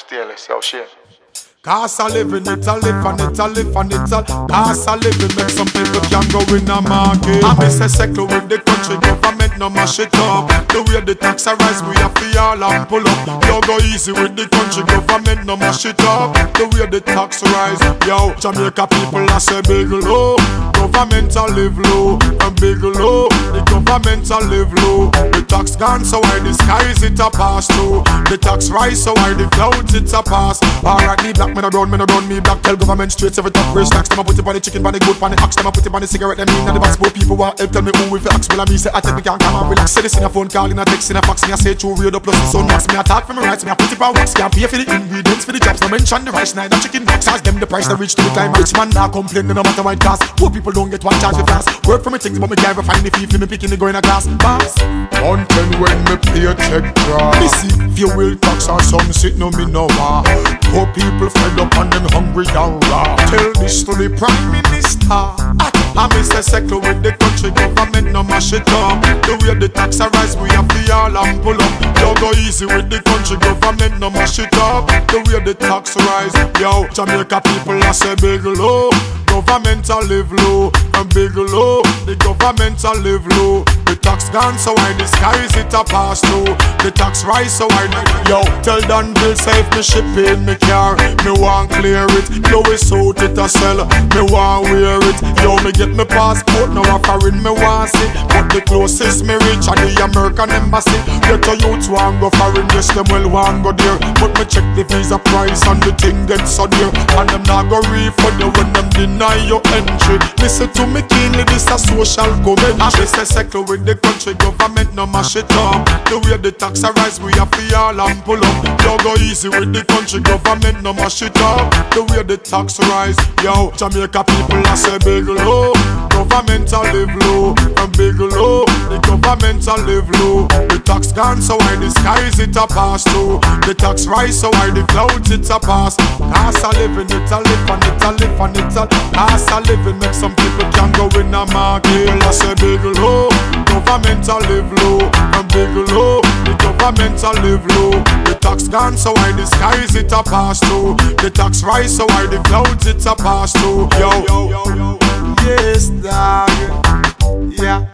stainless, yo, shit. Cost of living, it a live and it a live and it a cost of living make some people can go in a market. I miss a second with the country government no mash it up. The way the tax a rise, we have to all and pull up. Yo go easy with the country government no mash it up. The way the tax rise, yo Jamaica people I say big low. Government a live low and big low. The government a live low. The tax gone so why the skies it a pass through. The tax rise so why the clouds it a pass. Alright me black. Me no brown, me black. Tell government straight every top race tax. Them a put it on the chicken, on the goat, on the ox. Them a put it on the cigarette, them in the box. Poor people want help, tell me who if you ask. Well, I me say I take me can't come and relax. Say this in a phone call, in a text, in a fax. Me a say true radio plus the sun max. Me a talk for me rights, me a put it on wax. Can't pay for the ingredients for the jobs. No mention the rice, neither chicken box. Ask them the price, they reach to the climax. Rich man now complain, no matter what it cost. Poor people don't get one charge for fast. Work for me things, but me can't ever find the fee for me picking the go in a glass. Pass. Mountain when me pay a check draw. Me see fuel tax or some shit, no me no war. Poor people fed up and them hungry and raw. Tell this to the Prime Minister. I miss a second with the country government no mash it up. The way the tax a rise, we have the all and pull up. Yo go easy with the country government no mash it up. The way the tax rise, yo Jamaica people I say big low. Government a live low and big low. The government a live low. The tax gone so why the skies it a pass through. The tax rise so why yo tell Danville safe me shipping me car. Me want clear it. Louis out it a sell. Me want wear it. Yo me get me passport now a foreign me want see. But the closest me reach are the American embassy. Get a youth want go foreign, yes them well want go there. But me check the visa price and the thing get so dear. And them not go refund you when them deny your entry. Listen to me keenly, this a social commentary. I miss a second with the country government no mash it up. The way the tax a rise, we have to all and pull up. Yo go easy with the country government no mash it up. The way the tax rise, yo Jamaica people I say big low. Government a live low and big low. The government a live low. The tax gone so why the skies it a pass through. The tax rise so why the clouds it a pass. Cost a living it a live and it a live and it a cost a living make some people can go in a market. I say big low. Government a live low and big low. The government a live low. The tax gone so why the skies it a pass through. The tax rise so why the clouds it a pass through. Yo. Yes, dog. Yeah.